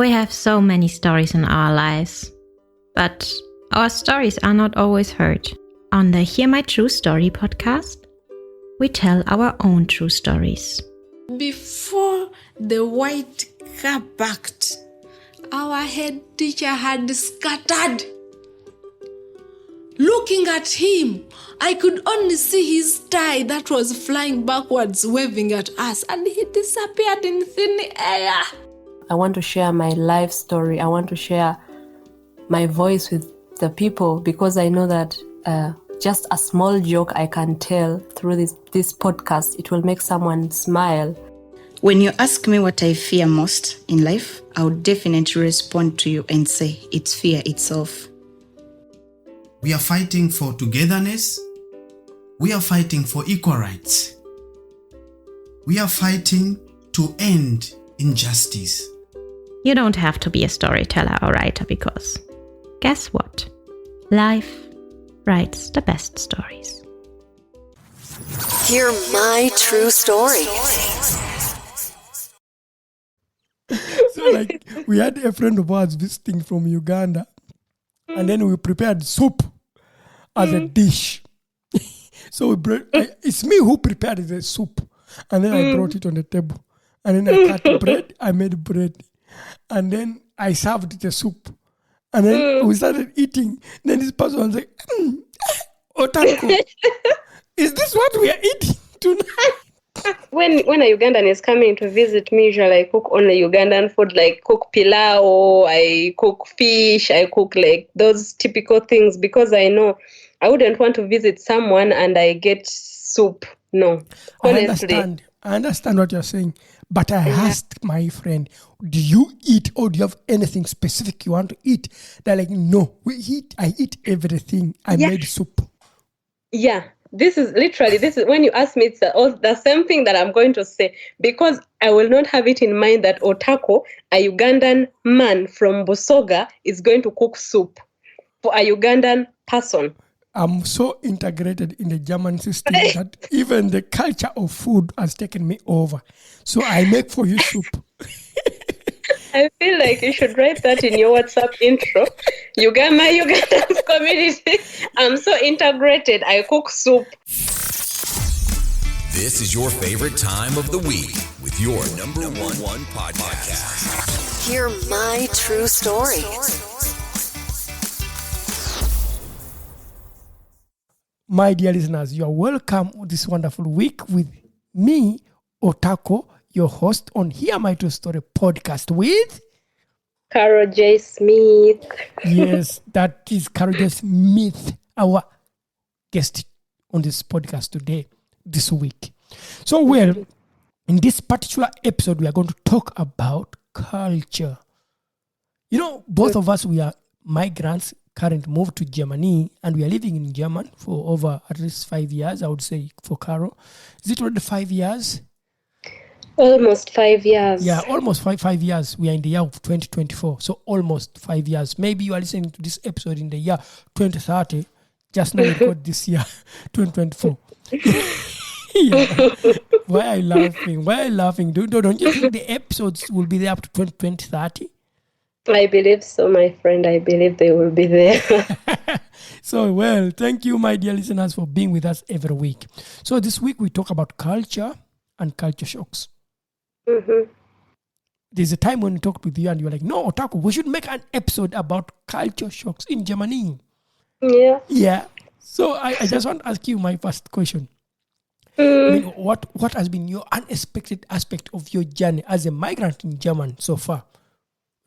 We have so many stories in our lives, but our stories are not always heard. On the Hear My True Story podcast, we tell our own true stories. Before the white car parked, our head teacher had scattered. Looking at him, I could only see his tie that was flying backwards, waving at us, and he disappeared in thin air. I want to share my life story. I want to share my voice with the people because I know that just a small joke I can tell through this podcast, it will make someone smile. When you ask me what I fear most in life, I would definitely respond to you and say it's fear itself. We are fighting for togetherness. We are fighting for equal rights. We are fighting to end injustice. You don't have to be a storyteller or writer because, guess what? Life writes the best stories. Hear my true story. So like we had a friend of ours visiting from Uganda, and then we prepared soup as a dish. So it's me who prepared the soup, and then I brought it on the table, and then I cut bread. I made bread, and then I served the soup, and then we started eating. Then this person was like, "Otako, is this what we are eating tonight?" When a Ugandan is coming to visit me, usually I cook only Ugandan food, like cook pilau, I cook fish, I cook like those typical things because I know I wouldn't want to visit someone and I get soup. No, honestly. I understand what you're saying, but I asked my friend, do you eat or do you have anything specific you want to eat? They're like, no, I eat everything. I made soup. Yeah. This is when you ask me, it's the same thing that I'm going to say, because I will not have it in mind that Otako, a Ugandan man from Busoga, is going to cook soup for a Ugandan person. I'm so integrated in the German system that even the culture of food has taken me over. So I make for you soup. I feel like you should write that in your WhatsApp intro. Ugandan community. I'm so integrated. I cook soup. This is your favorite time of the week with your number one podcast. Hear my true story. My dear listeners, you are welcome this wonderful week with me, Otako, your host on Hear My True Story podcast with Carol J. Smith. Yes, that is Carol J. Smith, our guest on this podcast this week. So, well, in this particular episode, we are going to talk about culture. You know, both of us, we are migrants, currently moved to Germany, and we are living in Germany for over at least 5 years, I would say, for Carol. Is it already 5 years? Almost 5 years. Yeah, almost five years. We are in the year of 2024. So almost 5 years. Maybe you are listening to this episode in the year 2030. Just now we got this year, 2024. Yeah. Why are you laughing? Don't you think the episodes will be there up to 2030? I believe so, my friend. I believe they will be there. So, well, thank you, my dear listeners, for being with us every week. So this week we talk about culture and culture shocks. Mm-hmm. There's a time when we talked with you and you were like, no, Otako, we should make an episode about culture shocks in Germany. Yeah. So I just want to ask you my first question. I mean, what has been your unexpected aspect of your journey as a migrant in Germany so far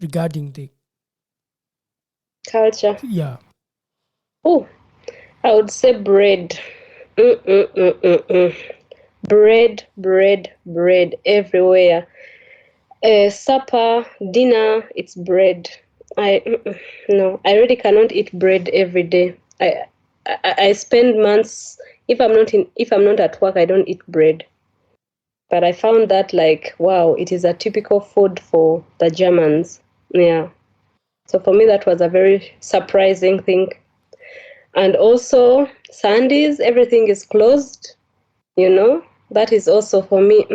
regarding the culture? Yeah. Oh, I would say bread. Bread everywhere. Supper, dinner, it's bread. I really cannot eat bread every day. I spend months. If I'm not at work, I don't eat bread. But I found that wow, it is a typical food for the Germans. Yeah. So for me, that was a very surprising thing. And also Sundays, everything is closed. That is also for me.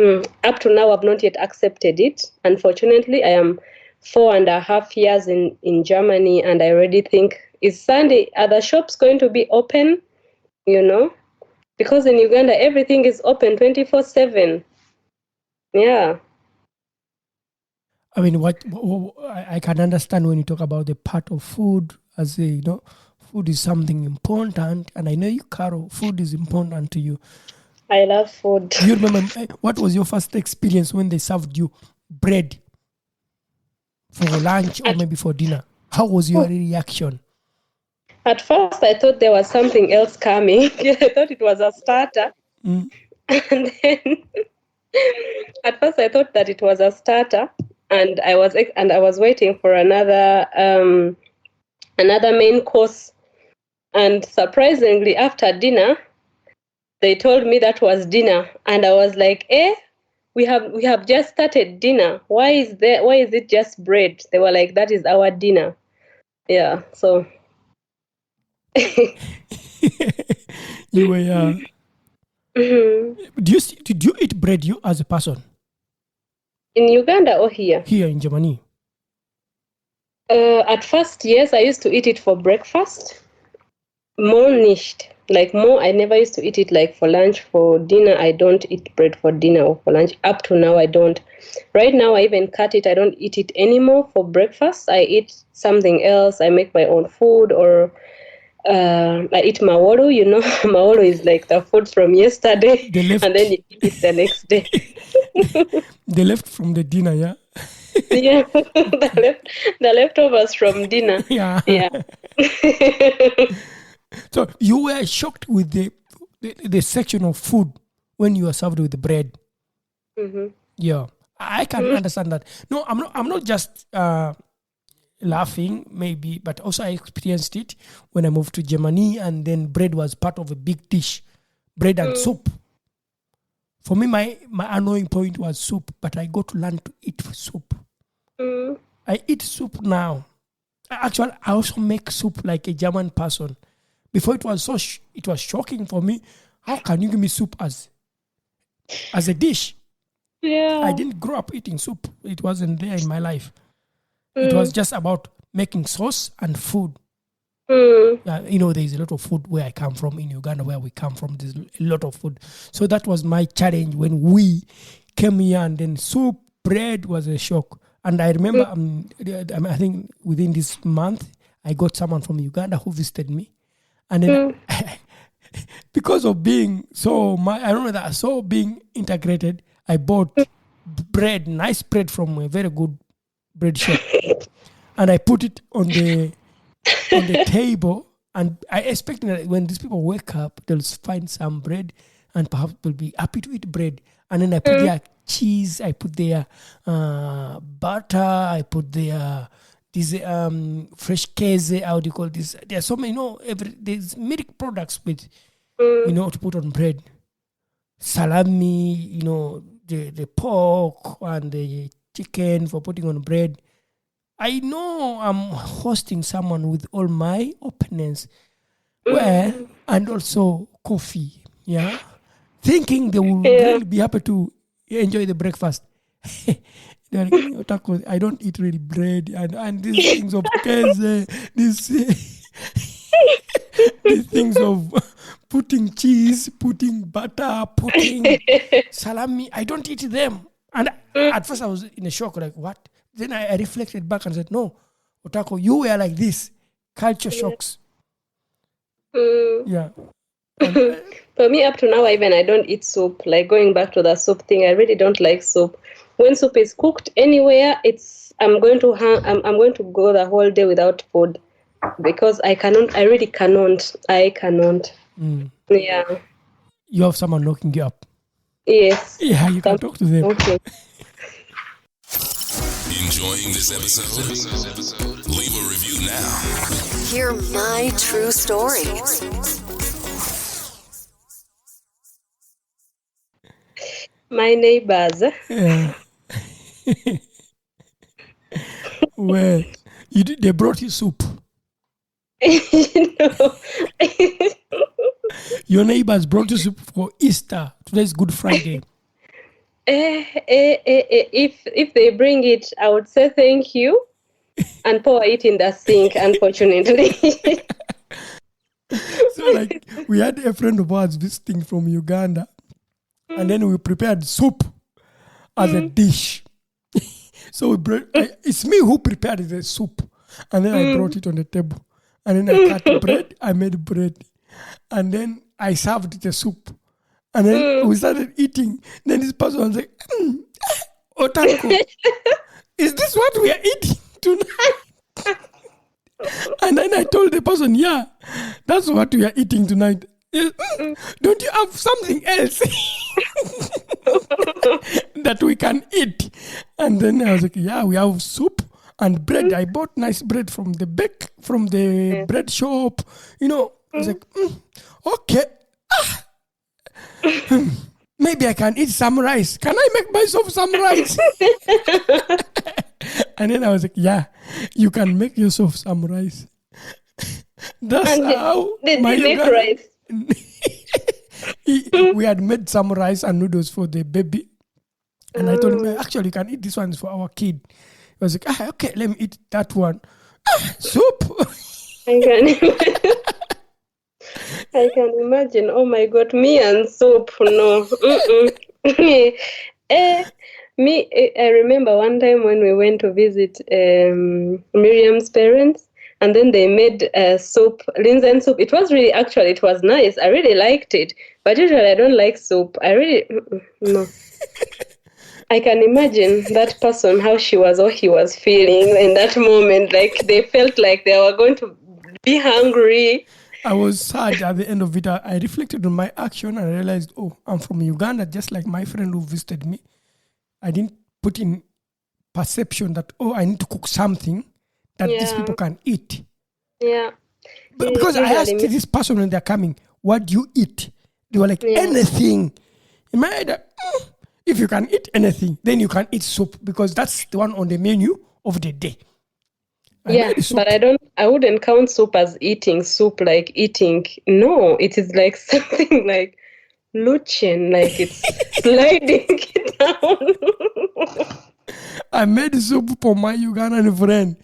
Up to now, I've not yet accepted it. Unfortunately, I am 4.5 years in Germany, and I already think, is Sunday, are the shops going to be open? Because in Uganda, everything is open 24/7. Yeah. I mean, what I can understand when you talk about the part of food, as food is something important, and I know you, Carol, food is important to you. I love food. Do you remember what was your first experience when they served you bread for lunch or maybe for dinner? How was your reaction? At first, I thought there was something else coming. I thought it was a starter. And then, at first, I thought that it was a starter, and I was waiting for another main course. And surprisingly, after dinner, they told me that was dinner, and I was like, we have just started dinner. Why is it just bread? They were like, that is our dinner. Yeah, so you were. Did you eat bread, you as a person? In Uganda or here? Here in Germany. At first, yes, I used to eat it for breakfast. More nicht. Like more, I never used to eat it like for lunch. For dinner, I don't eat bread for dinner or for lunch. Up to now, I don't. Right now, I even cut it. I don't eat it anymore for breakfast. I eat something else. I make my own food, or I eat mawolo. Mawolo is like the food from yesterday, and then you eat it the next day. They left from the dinner, yeah? Yeah, the leftovers from dinner. Yeah. So you were shocked with the section of food when you were served with the bread. Mm-hmm. Yeah, I can understand that. No, I'm not just laughing, maybe, but also I experienced it when I moved to Germany, and then bread was part of a big dish, bread and soup. For me, my annoying point was soup, but I got to learn to eat soup. I eat soup now. Actually, I also make soup like a German person. Before it was it was shocking for me. How can you give me soup as a dish? Yeah. I didn't grow up eating soup. It wasn't there in my life. It was just about making sauce and food. There's a lot of food where I come from in Uganda, where we come from. There's a lot of food. So that was my challenge when we came here, and then soup, bread was a shock. And I remember, I think within this month, I got someone from Uganda who visited me. And then because of being being integrated, I bought bread, nice bread from a very good bread shop. And I put it on the table, and I expected that when these people wake up, they'll find some bread and perhaps they'll be happy to eat bread. And then I put their cheese, I put their butter, I put their this fresh käse, how do you call this? There are so many, there's milk products with, to put on bread. Salami, the pork and the chicken for putting on bread. I know I'm hosting someone with all my openness. And also coffee, yeah? Thinking they will really be happy to enjoy the breakfast. They're like, Otako, I don't eat really bread and these things of käse, these things of putting cheese, putting butter, putting salami. I don't eat them. And at first I was in a shock, like, what? Then I reflected back and said, no, Otako, you were like this. Culture shocks. Yeah. For me, up to now, even I don't eat soup. Like going back to the soup thing, I really don't like soup. When soup is cooked anywhere, I'm going to go the whole day without food because I cannot. I really cannot. I cannot. Yeah. You have someone knocking you up. Yes. Yeah, you can talk to them. Okay. Enjoying this episode? Leave a review now. Hear my true story. My neighbors. Yeah. Well, they brought you soup. Your neighbors brought you soup for Easter. Today's Good Friday. If they bring it, I would say thank you and pour it in the sink, unfortunately. So like we had a friend of ours visiting from Uganda, and then we prepared soup as a dish. So it's me who prepared the soup, and then I brought it on the table, and then I cut bread. I made bread, and then I served the soup, and then we started eating. Then this person was like, "Otako, is this what we are eating tonight?" And then I told the person, "Yeah, that's what we are eating tonight. Don't you have something else that we can eat?" And then I was like, "Yeah, we have soup and bread. I bought nice bread from the bread shop. I was like, okay. Maybe I can eat some rice. Can I make myself some rice?" And then I was like, "Yeah, you can make yourself some rice." That's And how did my you make Ugandan- rice? We had made some rice and noodles for the baby. And I told him, "Actually, you can eat this one for our kid." He was like, "Okay, let me eat that one." Soup. I can imagine. Oh my God, me and soup. No. I remember one time when we went to visit Miriam's parents, and then they made soup, Lindsay soup. It was nice. I really liked it. But usually I don't like soup. No. I can imagine that person, how she was or he was feeling in that moment. Like they felt like they were going to be hungry. I was sad at the end of it. I reflected on my action and I realized, I'm from Uganda, just like my friend who visited me. I didn't put in perception that, I need to cook something that these people can eat. Yeah. Because I asked this person when they're coming, "What do you eat?" They were like, "Anything." In my head, if you can eat anything, then you can eat soup because that's the one on the menu of the day. But I wouldn't count soup as eating soup, like eating. No, it is like something like luchen, like it's sliding it down. I made soup for my Ugandan friend.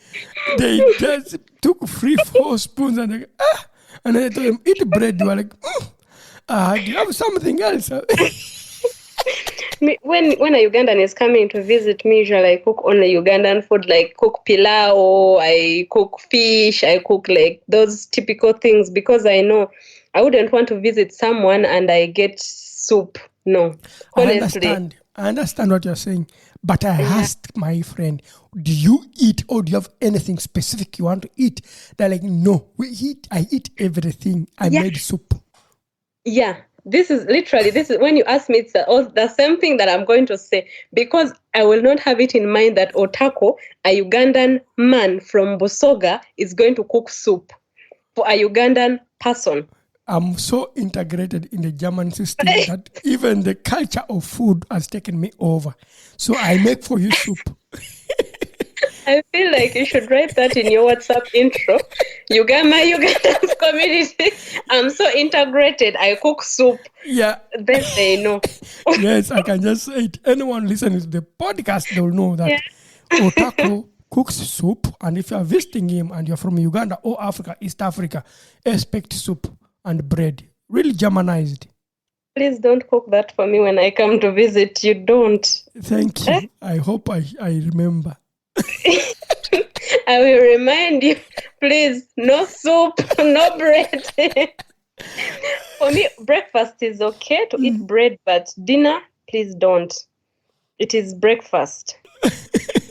They just took 3-4 spoons and I told them, "Eat bread." They were like, "Do you have something else?" When a Ugandan is coming to visit me, usually I cook only Ugandan food, like cook pilau, I cook fish, I cook like those typical things because I know I wouldn't want to visit someone and I get soup. No, honestly. I understand what you're saying, but I asked my friend, "Do you eat or do you have anything specific you want to eat?" They're like, "No, I eat everything. I made soup." Yeah. This is when you ask me, it's the same thing that I'm going to say, because I will not have it in mind that Otako, a Ugandan man from Busoga, is going to cook soup for a Ugandan person. I'm so integrated in the German system that even the culture of food has taken me over. So I make for you soup. I feel like you should write that in your WhatsApp intro. My Ugandan community, I'm so integrated. I cook soup. Yeah. Then they know. Yes, I can just say it. Anyone listening to the podcast, they'll know that Otako cooks soup. And if you're visiting him and you're from Uganda or Africa, East Africa, expect soup and bread. Really Germanized. Please don't cook that for me when I come to visit. You don't. Thank you. I hope I remember. I will remind you, please, no soup, no bread. For me, breakfast is okay to eat bread, but dinner, please don't. It is breakfast.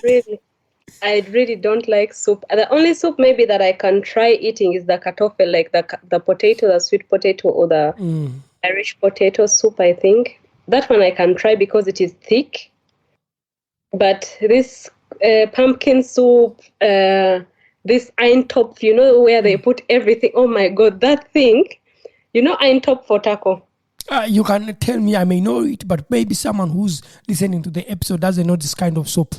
Really. I really don't like soup. The only soup maybe that I can try eating is the kartoffel, like the potato, the sweet potato, or the Irish potato soup, I think. That one I can try because it is thick. But this pumpkin soup, this eintopf, where they put everything. Oh my God, that thing. Eintopf for taco. You can tell me, I may know it, but maybe someone who's listening to the episode doesn't know this kind of soup.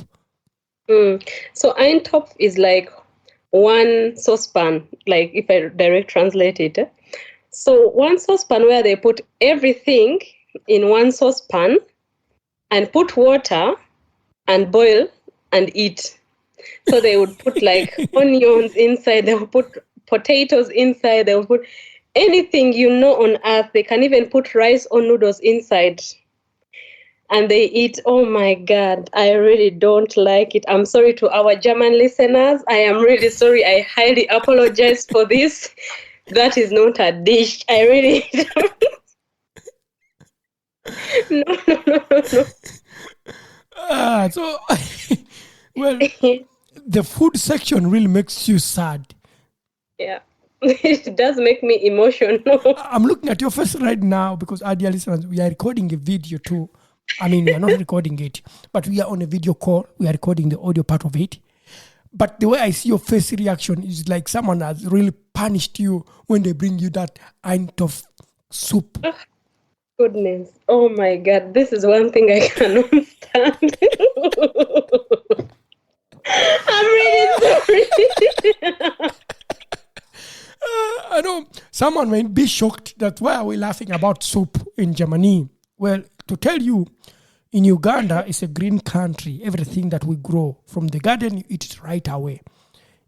So eintopf is like one saucepan, like if I direct translate it. So one saucepan where they put everything in one saucepan. and put water and boil and eat. So they would put like onions inside, they would put potatoes inside, they would put anything on earth. They can even put rice or noodles inside. And they eat. Oh my God, I really don't like it. I'm sorry to our German listeners. I am really sorry. I highly apologize for this. That is not a dish. I really don't. No. So, well, the food section really makes you sad. Yeah, it does make me emotional. I'm looking at your face right now because, our dear listeners, we are recording a video too. I mean, we are not recording it, but we are on a video call. We are recording the audio part of it. But the way I see your face reaction is like someone has really punished you when they bring you that pint of soup. Oh, goodness. Oh my God. This is one thing I cannot stand. I'm really sorry. I know someone might be shocked that why are we laughing about soup in Germany? Well, to tell you, in Uganda, it's a green country. Everything that we grow from the garden, you eat it right away.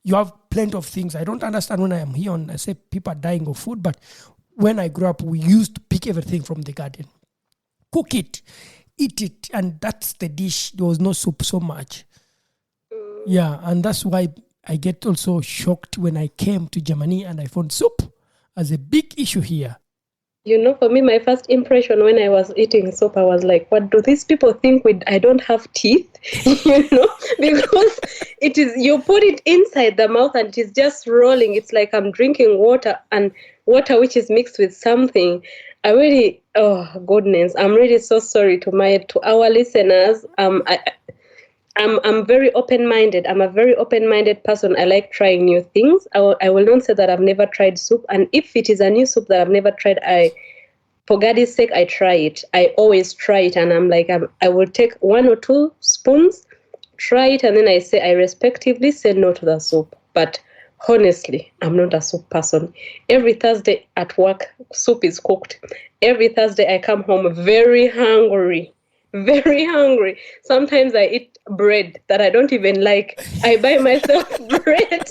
You have plenty of things. I don't understand when I am here and I say people are dying of food, but when I grew up, we used to pick everything from the garden. Cook it, eat it, and that's the dish. There was no soup so much. Yeah, and that's why I get also shocked when I came to Germany and I found soup as a big issue here. For me, my first impression when I was eating soup, I was like, what do these people think I don't have teeth? Because it is, you put it inside the mouth and it is just rolling. It's like I'm drinking water, and water which is mixed with something. I really, oh goodness, I'm really so sorry to our listeners. I'm very open-minded. I'm a very open-minded person. I like trying new things. I will not say that I've never tried soup. And if it is a new soup that I've never tried, for God's sake, I try it. I always try it. And I'm like, I will take 1 or 2 spoons, try it, and then I respectively say no to the soup. But honestly, I'm not a soup person. Every Thursday at work, soup is cooked. Every Thursday I come home very hungry. Very hungry. Sometimes I eat bread that I don't even like. I buy myself bread.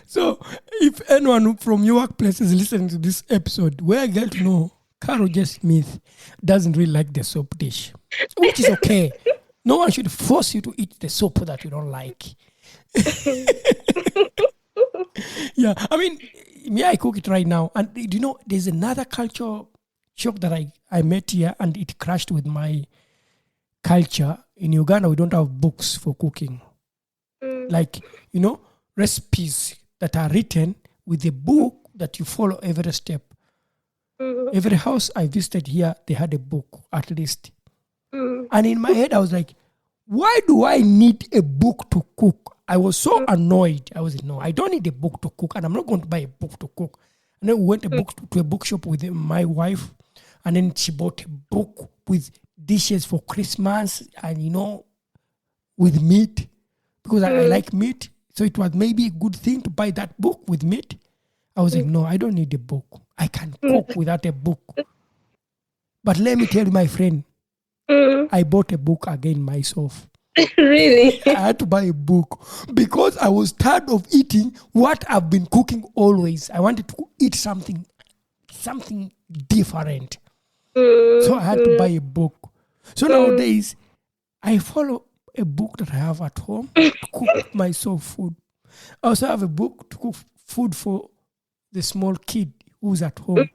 So, if anyone from your workplace is listening to this episode, where I get to know Carol J. Smith doesn't really like the soup dish, which is okay. No one should force you to eat the soup that you don't like. Yeah, I mean, me, I cook it right now. And there's another culture shock that I met here, and it crashed with my culture. In Uganda, we don't have books for cooking. Like, recipes that are written with a book that you follow every step. Every house I visited here, they had a book at least. And in my head, I was like, why do I need a book to cook? I was so annoyed. I was like, no, I don't need a book to cook, and I'm not going to buy a book to cook. And then we went to a bookshop with my wife, and then she bought a book with dishes for Christmas and, with meat, because I like meat. So it was maybe a good thing to buy that book with meat. I was like, no, I don't need a book. I can cook without a book. But let me tell you, my friend, I bought a book again myself. Really? I had to buy a book because I was tired of eating what I've been cooking always. I wanted to eat something different. So I had to buy a book. So nowadays, I follow a book that I have at home to cook myself food. I also have a book to cook food for the small kid who's at home.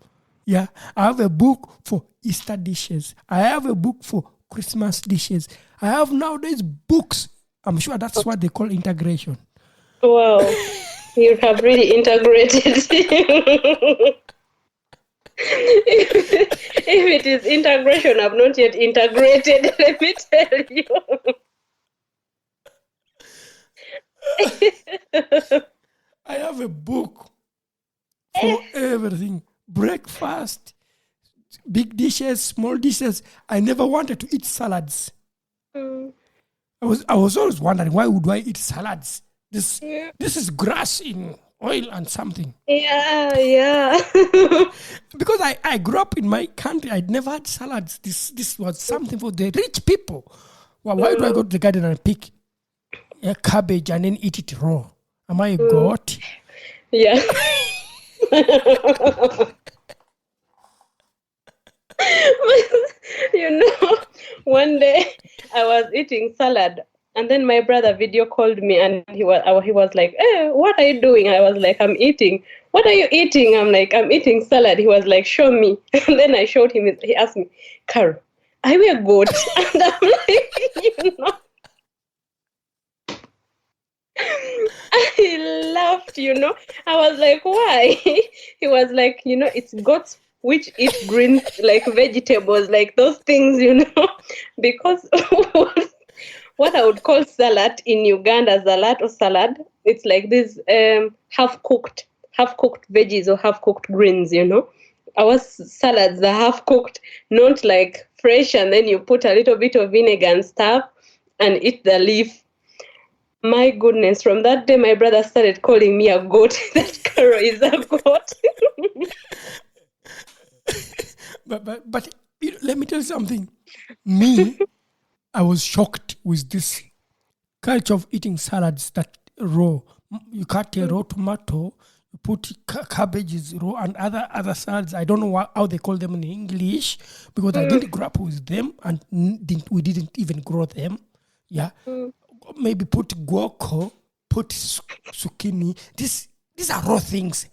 Yeah, I have a book for Easter dishes. I have a book for Christmas dishes. I have nowadays books. I'm sure that's what they call integration. Wow, you have really integrated. If it is integration, I've not yet integrated, let me tell you. I have a book for everything. Breakfast, big dishes, small dishes. I never wanted to eat salads. I was always wondering, why would I eat salads? This is grass oil and something. Yeah. Because I grew up in my country, I'd never had salads. This was something for the rich people. Well, why do I go to the garden and pick a cabbage and then eat it raw? Am I a goat? Yeah. One day I was eating salad, and then my brother video called me, and he was like, what are you doing? I was like, I'm eating. What are you eating? I'm like, I'm eating salad. He was like, show me. And then I showed him. He asked me, Carol, are you a goat? And I'm like, I laughed, I was like, why? He was like, it's goats which eat green, like vegetables, like those things, because what I would call salad in Uganda, salad, it's like this half-cooked veggies or half-cooked greens, Our salads are half-cooked, not like fresh, and then you put a little bit of vinegar and stuff and eat the leaf. My goodness, from that day, my brother started calling me a goat. That Carol is a goat. But let me tell you something. Me, I was shocked with this culture of eating salads that raw. You cut a raw tomato, you put cabbages raw, and other salads. I don't know how they call them in English, because I didn't grow up with them, and we didn't even grow them. Yeah. Maybe put guaco, put zucchini. These are raw things.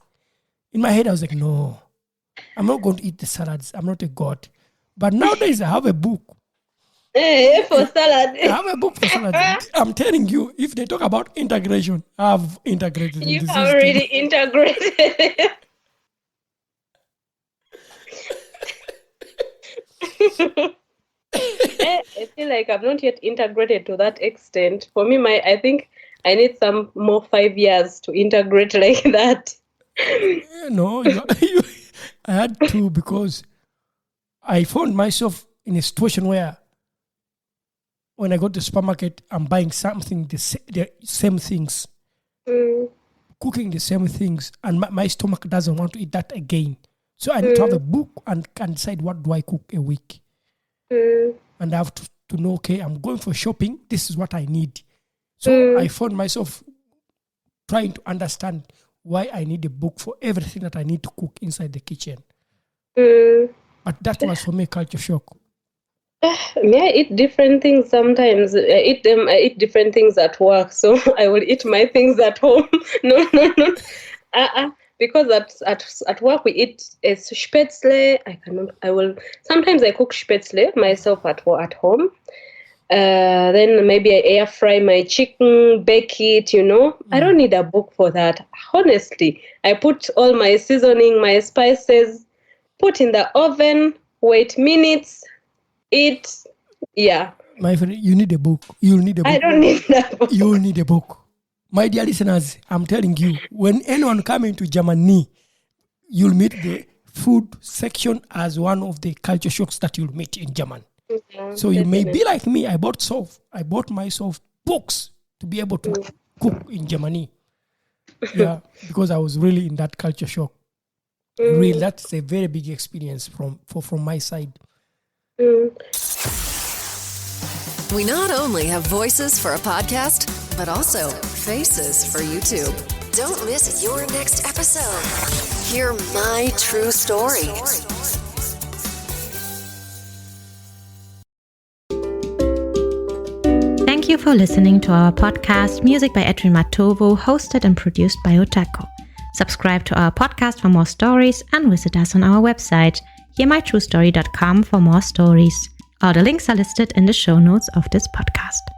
In my head, I was like, no, I'm not going to eat the salads. I'm not a god. But nowadays, I have a book. For salad. I have a book for salad. I'm telling you, if they talk about integration, I've integrated. You have already integrated. I feel like I'm not yet integrated to that extent. For me, I think I need some more 5 years to integrate like that. No, I had to, because I found myself in a situation where when I go to the supermarket, I'm buying something, the same things, cooking the same things, and my stomach doesn't want to eat that again. So I need to have a book and can decide what do I cook a week. And I have to know, okay, I'm going for shopping. This is what I need. So I found myself trying to understand why I need a book for everything that I need to cook inside the kitchen. But that was for me culture shock. Yeah, I eat different things sometimes. I eat different things at work. So I will eat my things at home. No. Because at work we eat a spätzle. Sometimes I cook spätzle myself at home. Then maybe I air fry my chicken, bake it, I don't need a book for that. Honestly, I put all my seasoning, my spices, put in the oven, wait minutes, eat. Yeah. My friend, you need a book. You'll need a book. I don't need that book. You'll need a book. My dear listeners, I'm telling you, when anyone coming to Germany, you'll meet the food section as one of the culture shocks that you'll meet in Germany. So you may be like me. I bought myself books to be able to cook in Germany. Yeah, because I was really in that culture shock. Really, that's a very big experience from my side. We not only have voices for a podcast, but also faces for YouTube. Don't miss your next episode. Hear my true story. Thank you for listening to our podcast, Music by Edwin Matovo, hosted and produced by Otako. Subscribe to our podcast for more stories and visit us on our website, hearmytruestory.com, for more stories. All the links are listed in the show notes of this podcast.